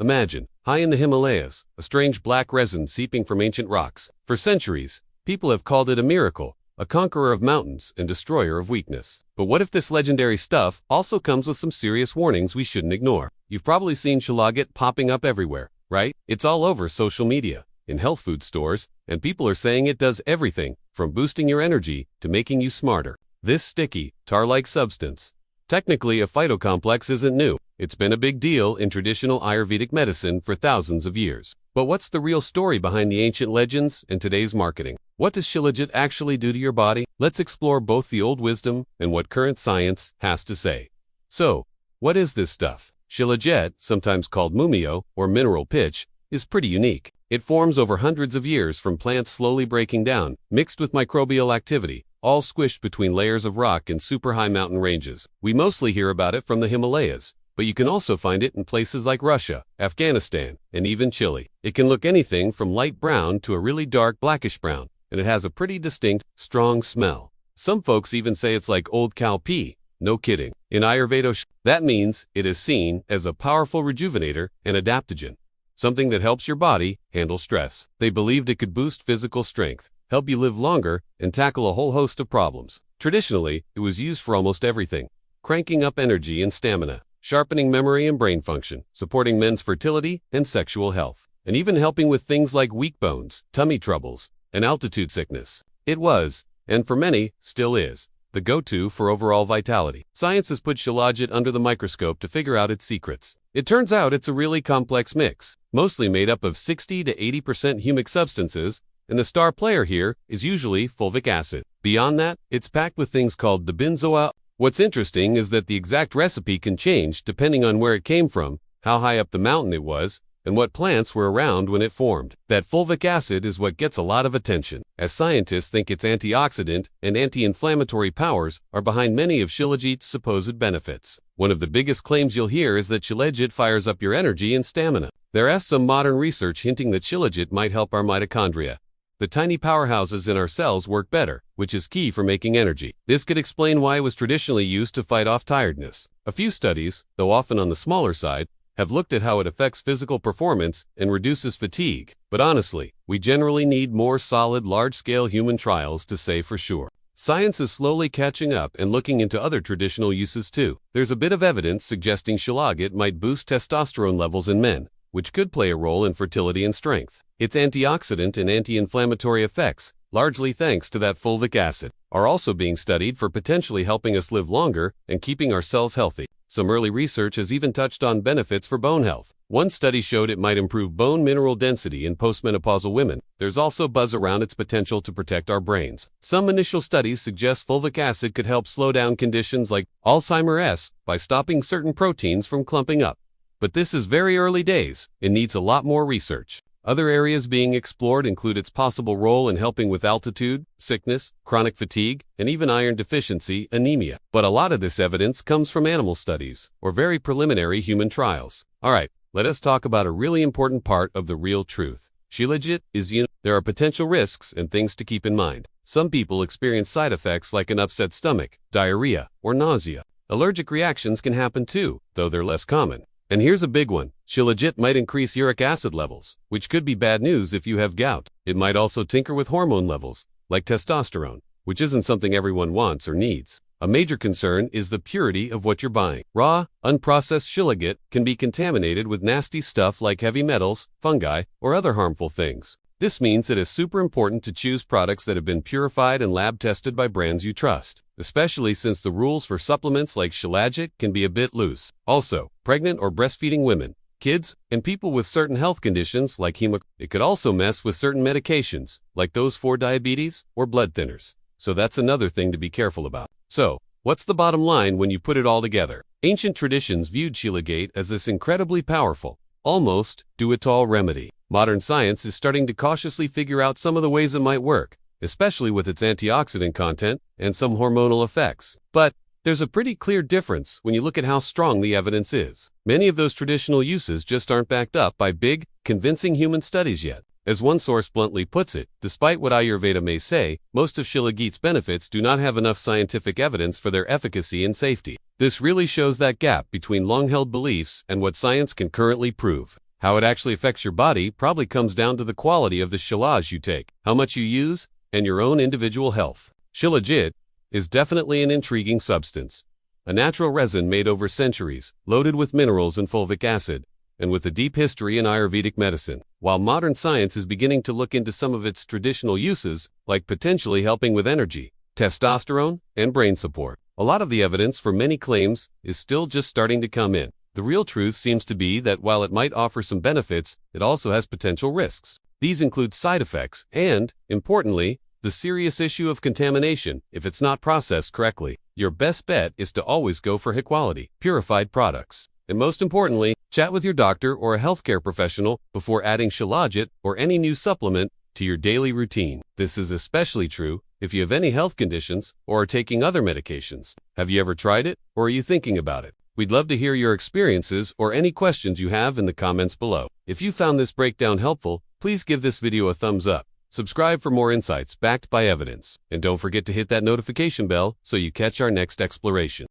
Imagine, high in the Himalayas, a strange black resin seeping from ancient rocks. For centuries, people have called it a miracle, a conqueror of mountains and destroyer of weakness. But what if this legendary stuff also comes with some serious warnings we shouldn't ignore? You've probably seen Shilajit popping up everywhere, right? It's all over social media, in health food stores, and people are saying it does everything, from boosting your energy to making you smarter. This sticky, tar-like substance, technically a phytocomplex, isn't new. It's been a big deal in traditional Ayurvedic medicine for thousands of years. But what's the real story behind the ancient legends and today's marketing? What does Shilajit actually do to your body? Let's explore both the old wisdom and what current science has to say. So, what is this stuff? Shilajit, sometimes called mumio or mineral pitch, is pretty unique. It forms over hundreds of years from plants slowly breaking down, mixed with microbial activity, all squished between layers of rock in super high mountain ranges. We mostly hear about it from the Himalayas, but you can also find it in places like Russia, Afghanistan, and even Chile. It can look anything from light brown to a really dark blackish brown, and it has a pretty distinct, strong smell. Some folks even say it's like old cow pee. No kidding. In Ayurveda, that means it is seen as a powerful rejuvenator and adaptogen, something that helps your body handle stress. They believed it could boost physical strength, help you live longer, and tackle a whole host of problems. Traditionally, it was used for almost everything, cranking up energy and stamina, sharpening memory and brain function, supporting men's fertility and sexual health, and even helping with things like weak bones, tummy troubles, and altitude sickness. It was, and for many, still is, the go-to for overall vitality. Science has put Shilajit under the microscope to figure out its secrets. It turns out it's a really complex mix, mostly made up of 60 to 80% humic substances, and the star player here is usually fulvic acid. Beyond that, it's packed with things called the benzoa. What's interesting is that the exact recipe can change depending on where it came from, how high up the mountain it was, and what plants were around when it formed. That fulvic acid is what gets a lot of attention, as scientists think its antioxidant and anti-inflammatory powers are behind many of Shilajit's supposed benefits. One of the biggest claims you'll hear is that Shilajit fires up your energy and stamina. There is some modern research hinting that Shilajit might help our mitochondria. The tiny powerhouses in our cells work better, which is key for making energy. This could explain why it was traditionally used to fight off tiredness. A few studies, though often on the smaller side, have looked at how it affects physical performance and reduces fatigue. But honestly, we generally need more solid, large-scale human trials to say for sure. Science is slowly catching up and looking into other traditional uses too. There's a bit of evidence suggesting Shilajit might boost testosterone levels in men, which could play a role in fertility and strength. Its antioxidant and anti-inflammatory effects, largely thanks to that fulvic acid, are also being studied for potentially helping us live longer and keeping our cells healthy. Some early research has even touched on benefits for bone health. One study showed it might improve bone mineral density in postmenopausal women. There's also buzz around its potential to protect our brains. Some initial studies suggest fulvic acid could help slow down conditions like Alzheimer's by stopping certain proteins from clumping up. But this is very early days and needs a lot more research. Other areas being explored include its possible role in helping with altitude, sickness, chronic fatigue, and even iron deficiency, anemia. But a lot of this evidence comes from animal studies or very preliminary human trials. Alright, let us talk about a really important part of the real truth. Shilajit is there are potential risks and things to keep in mind. Some people experience side effects like an upset stomach, diarrhea, or nausea. Allergic reactions can happen too, though they're less common. And here's a big one. Shilajit might increase uric acid levels, which could be bad news if you have gout. It might also tinker with hormone levels, like testosterone, which isn't something everyone wants or needs. A major concern is the purity of what you're buying. Raw, unprocessed Shilajit can be contaminated with nasty stuff like heavy metals, fungi, or other harmful things. This means it is super important to choose products that have been purified and lab tested by brands you trust, especially since the rules for supplements like Shilajit can be a bit loose. Also, pregnant or breastfeeding women, kids, and people with certain health conditions like hemophilia. It could also mess with certain medications, like those for diabetes or blood thinners. So that's another thing to be careful about. So, what's the bottom line when you put it all together? Ancient traditions viewed Shilajit as this incredibly powerful, almost do-it-all remedy. Modern science is starting to cautiously figure out some of the ways it might work, especially with its antioxidant content and some hormonal effects. But there's a pretty clear difference when you look at how strong the evidence is. Many of those traditional uses just aren't backed up by big, convincing human studies yet. As one source bluntly puts it, despite what Ayurveda may say, most of Shilajit's benefits do not have enough scientific evidence for their efficacy and safety. This really shows that gap between long-held beliefs and what science can currently prove. How it actually affects your body probably comes down to the quality of the shilajit you take, how much you use, and your own individual health. Shilajit is definitely an intriguing substance. A natural resin made over centuries, loaded with minerals and fulvic acid, and with a deep history in Ayurvedic medicine. While modern science is beginning to look into some of its traditional uses, like potentially helping with energy, testosterone, and brain support, a lot of the evidence for many claims is still just starting to come in. The real truth seems to be that while it might offer some benefits, it also has potential risks. These include side effects and, importantly, the serious issue of contamination if it's not processed correctly. Your best bet is to always go for high-quality, purified products. And most importantly, chat with your doctor or a healthcare professional before adding Shilajit or any new supplement to your daily routine. This is especially true if you have any health conditions or are taking other medications. Have you ever tried it, or are you thinking about it? We'd love to hear your experiences or any questions you have in the comments below. If you found this breakdown helpful, please give this video a thumbs up. Subscribe for more insights backed by evidence. And don't forget to hit that notification bell so you catch our next exploration.